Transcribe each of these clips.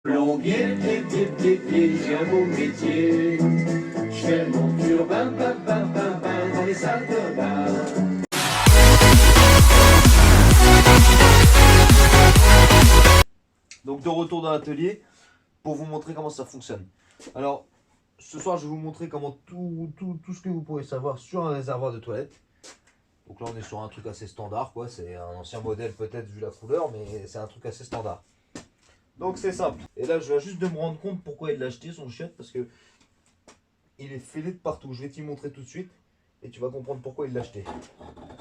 Plombier, j'ai un beau métier. Je fais mon turbin, dans les salles de bain. Donc de retour dans l'atelier pour vous montrer comment ça fonctionne. Alors ce soir je vais vous montrer comment tout ce que vous pouvez savoir sur un réservoir de toilette. Donc là on est sur un truc assez standard quoi, c'est un ancien modèle peut-être vu la couleur mais c'est un truc assez standard. Donc c'est simple. Et là je viens juste de me rendre compte pourquoi il l'a acheté son chiotte parce que il est fêlé de partout. Je vais t'y montrer tout de suite et tu vas comprendre pourquoi il l'a acheté.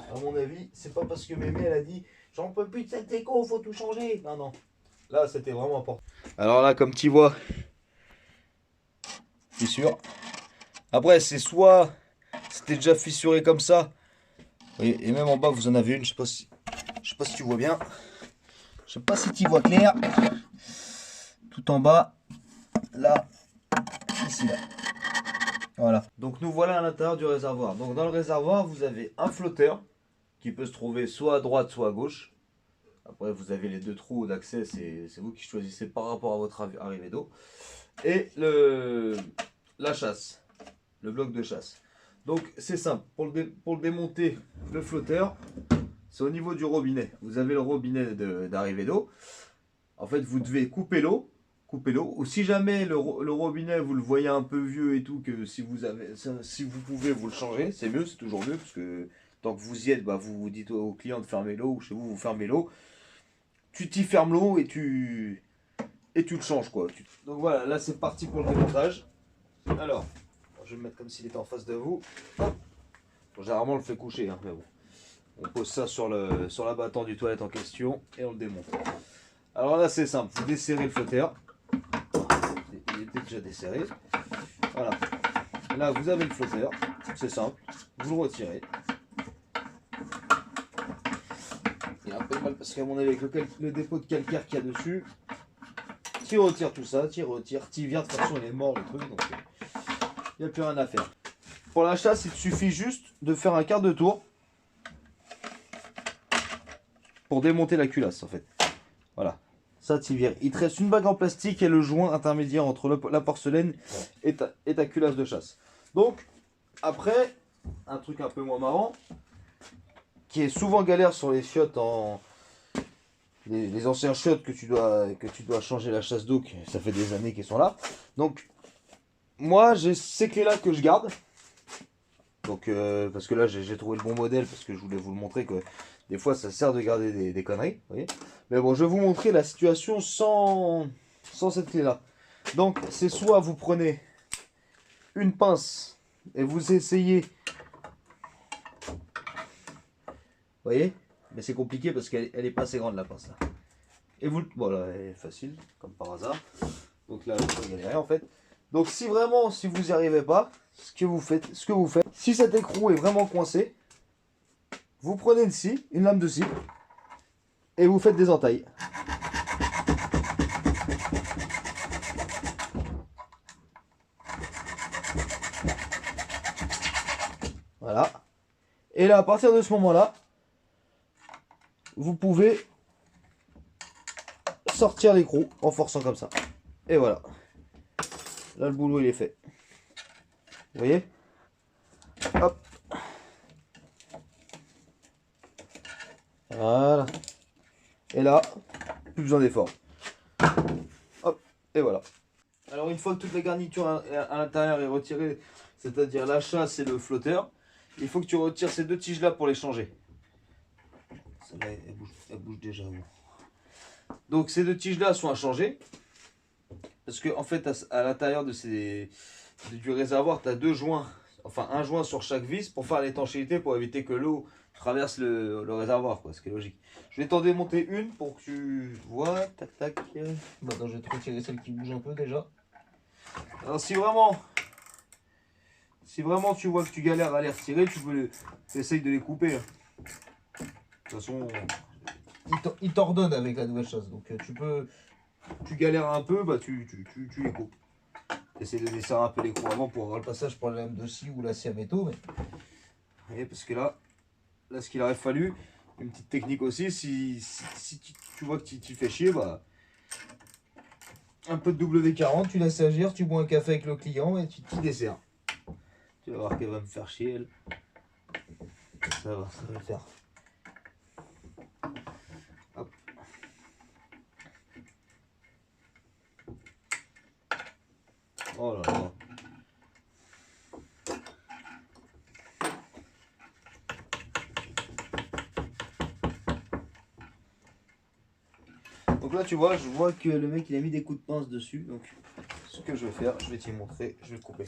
À mon avis c'est pas parce que Mémé elle a dit j'en peux plus de cette déco, faut tout changer. Non non. Là, c'était vraiment important. Alors là, comme tu vois, fissure. Après, c'est soit c'était déjà fissuré comme ça. Oui, et même en bas, vous en avez une. Je sais pas si tu vois bien. Je sais pas si tu vois clair. Tout en bas, là, ici, là. Voilà. Donc nous voilà à l'intérieur du réservoir. Donc dans le réservoir, vous avez un flotteur qui peut se trouver soit à droite, soit à gauche. Après, vous avez les deux trous d'accès. C'est vous qui choisissez par rapport à votre arrivée d'eau. Et la chasse, le bloc de chasse. Donc c'est simple, pour le démonter, le flotteur, c'est au niveau du robinet. Vous avez le robinet d'arrivée d'eau. En fait, vous devez couper l'eau, ou si jamais le robinet, vous le voyez un peu vieux et tout, que si vous pouvez vous le changer, c'est mieux, c'est toujours mieux, parce que tant que vous y êtes, bah, vous dites au client de fermer l'eau, ou chez vous, vous fermez l'eau. Tu t'y fermes l'eau et tu le changes quoi. Donc voilà, là c'est parti pour le démontage. Alors, je vais me mettre comme s'il était en face de vous. Bon, généralement on le fait coucher, hein, mais bon. On pose ça sur l'abattant du toilette en question et on le démonte. Alors là c'est simple, vous desserrez le flotteur. Il était déjà desserré. Voilà. Là vous avez le flotteur, c'est simple. Vous le retirez. Il y a un peu de mal parce qu'à mon avis avec le dépôt de calcaire qu'il y a dessus, tu retires tout ça, tu retires, tu vires, de toute façon il est mort le truc, donc il n'y a plus rien à faire. Pour la chasse, il te suffit juste de faire un quart de tour pour démonter la culasse en fait. Voilà, ça tu vires. Il te reste une bague en plastique et le joint intermédiaire entre la porcelaine et ta culasse de chasse. Donc, après, un truc un peu moins marrant, qui est souvent galère sur les chiottes les anciens chiottes que tu dois changer la chasse d'eau, ça fait des années qu'ils sont là. Donc, moi j'ai ces clés là que je garde. Donc, parce que là j'ai trouvé le bon modèle, parce que je voulais vous le montrer que des fois ça sert de garder des conneries. Vous voyez. Mais bon, je vais vous montrer la situation sans cette clé là. Donc, c'est soit vous prenez une pince et vous essayez. Vous voyez. Mais c'est compliqué parce qu'elle est pas assez grande la pince là. Et vous, voilà, elle est facile, comme par hasard. Donc là, je vais galérer en fait. Donc si vous n'y arrivez pas, ce que vous faites, si cet écrou est vraiment coincé, vous prenez une lame de scie, et vous faites des entailles. Voilà. Et là, à partir de ce moment-là, vous pouvez sortir l'écrou en forçant comme ça. Et voilà. Là, le boulot, il est fait. Vous voyez? Hop. Voilà. Et là, plus besoin d'effort. Hop. Et voilà. Alors, une fois que toutes les garnitures à l'intérieur est retirées, c'est-à-dire la chasse et le flotteur, il faut que tu retires ces deux tiges-là pour les changer. Celle-là, elle bouge déjà. Bon. Donc, ces deux tiges-là sont à changer. Parce que en fait, à l'intérieur du réservoir, tu as deux joints, enfin un joint sur chaque vis pour faire l'étanchéité, pour éviter que l'eau traverse le réservoir, quoi, ce qui est logique. Je vais t'en démonter une pour que tu vois. Tac, tac. Maintenant, je vais te retirer celle qui bouge un peu déjà. Alors, si vraiment tu vois que tu galères à les retirer, tu essayes de les couper. Hein. De toute façon, il t'ordonne avec la nouvelle chasse. Donc, tu galères un peu, bah tu les coupes. Essaye de desserrer un peu l'écrou avant pour avoir le passage pour la lame de scie ou la scie à métaux. Mais... Vous voyez, parce que là, ce qu'il aurait fallu, une petite technique aussi, si tu vois que tu fais chier, bah un peu de W40, tu laisses agir, tu bois un café avec le client et tu t'y desserres. Tu vas voir qu'elle va me faire chier, elle. Ça va le faire. Hop. Oh là là. Donc là tu vois, je vois que le mec il a mis des coups de pince dessus. Donc ce que je vais faire, je vais t'y montrer, je vais le couper.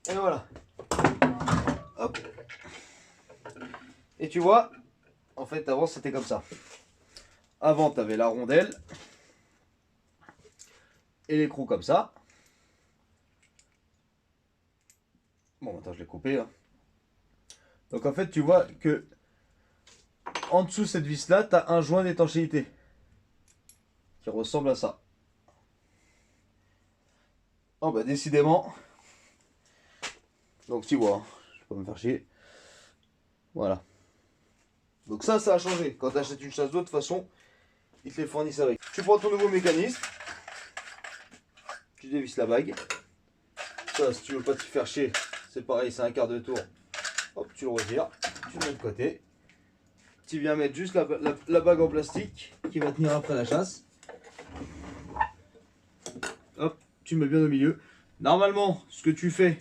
Et voilà. Hop. Et tu vois, en fait avant c'était comme ça. Avant tu avais la rondelle et l'écrou comme ça. Bon attends, je l'ai coupé là. Donc en fait tu vois que en dessous de cette vis là tu as un joint d'étanchéité qui ressemble à ça. Oh bah décidément. Donc tu vois, hein, je vais pas me faire chier. Voilà. Donc ça a changé. Quand tu achètes une chasse d'eau, de toute façon, ils te les fournissent avec. Tu prends ton nouveau mécanisme. Tu dévisses la bague. Ça, si tu veux pas te faire chier, c'est pareil, c'est un quart de tour. Hop, tu le retires. Tu le mets de côté. Tu viens mettre juste la bague en plastique qui va tenir après la chasse. Hop, tu mets bien au milieu. Normalement, ce que tu fais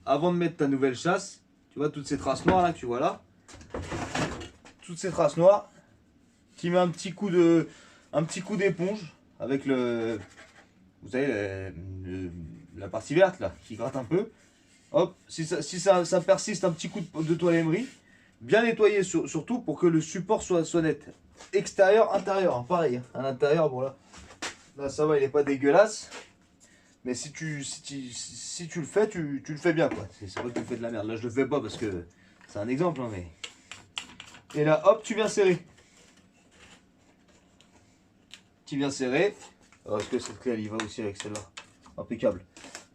avant de mettre ta nouvelle chasse, tu vois toutes ces traces noires là que tu vois là. Toutes ces traces noires, tu mets un petit coup d'éponge avec le, vous savez, la partie verte là qui gratte un peu. Hop, si ça persiste, un petit coup de toile émery, bien nettoyer surtout pour que le support soit net. Extérieur, intérieur, hein, pareil. Hein. À l'intérieur, bon là ça va, il est pas dégueulasse. Mais si tu le fais, tu le fais bien quoi. C'est pas que tu fais de la merde. Là je le fais pas parce que c'est un exemple, hein, mais. Et là, hop, tu viens serrer. Tu viens serrer. Alors, est-ce que cette clé, elle y va aussi avec celle-là? Impeccable.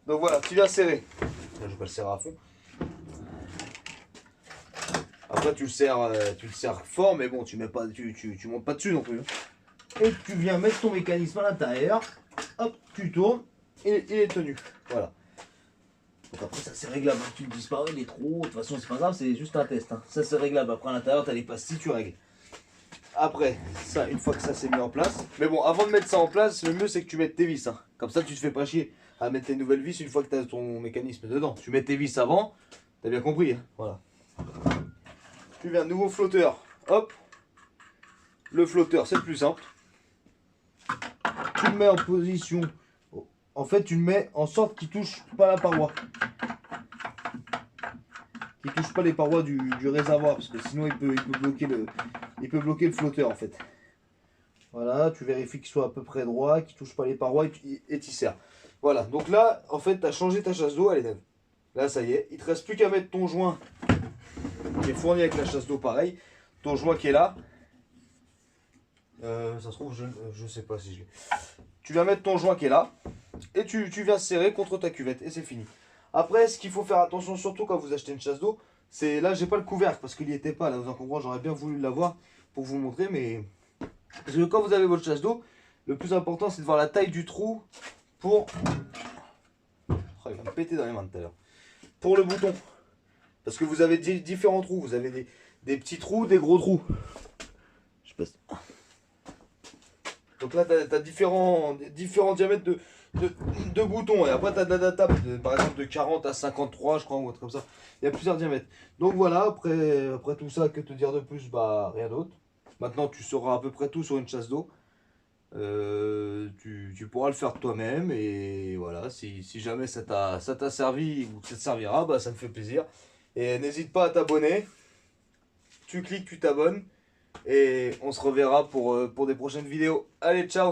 Donc voilà, tu viens serrer. Là, je vais pas le serrer à fond. Après, tu le serres fort, mais bon, tu montes pas dessus non plus. Et tu viens mettre ton mécanisme à l'intérieur. Hop, tu tournes. Et il est tenu. Voilà. Donc après, ça c'est réglable. Tu le disparais les trous. De toute façon, c'est pas grave, c'est juste un test. Hein. Ça c'est réglable. Après, à l'intérieur, tu as les pastilles, tu règles. Après, ça, une fois que ça s'est mis en place. Mais bon, avant de mettre ça en place, le mieux c'est que tu mettes tes vis. Hein. Comme ça, tu te fais pas chier à mettre tes nouvelles vis une fois que tu as ton mécanisme dedans. Tu mets tes vis avant. T'as bien compris. Hein. Voilà. Tu viens, nouveau flotteur. Hop. Le flotteur, c'est le plus simple. Tu le mets en position. En fait, tu le mets en sorte qu'il touche pas la paroi. Qu'il touche pas les parois du réservoir, parce que sinon il peut bloquer le flotteur en fait. Voilà, tu vérifies qu'il soit à peu près droit, qu'il touche pas les parois et tu sers. Voilà, donc là, en fait, tu as changé ta chasse d'eau, elle est neuve. Là, ça y est, il te reste plus qu'à mettre ton joint qui est fourni avec la chasse d'eau pareil. Ton joint qui est là. Ça se trouve, je sais pas si je l'ai. Tu viens mettre ton joint qui est là. Et tu viens serrer contre ta cuvette et c'est fini. Après, ce qu'il faut faire attention, surtout quand vous achetez une chasse d'eau, c'est là, j'ai pas le couvercle parce qu'il n'y était pas. Là, vous en comprenez, j'aurais bien voulu l'avoir pour vous le montrer, mais parce que quand vous avez votre chasse d'eau, le plus important c'est de voir la taille du trou pour. Oh, il va me péter dans les mains tout à l'heure. Pour le bouton, parce que vous avez différents trous. Vous avez des petits trous, des gros trous. Je passe. Donc là, tu as différents diamètres de boutons. Et après, tu as de la table, par exemple de 40 à 53, je crois, ou autre comme ça. Il y a plusieurs diamètres. Donc voilà, après tout ça, que te dire de plus? Bah, rien d'autre. Maintenant, tu sauras à peu près tout sur une chasse d'eau. Tu pourras le faire toi-même. Et voilà, si jamais ça t'a servi ou que ça te servira, bah, ça me fait plaisir. Et n'hésite pas à t'abonner. Tu cliques, tu t'abonnes. Et on se reverra pour des prochaines vidéos. Allez, ciao!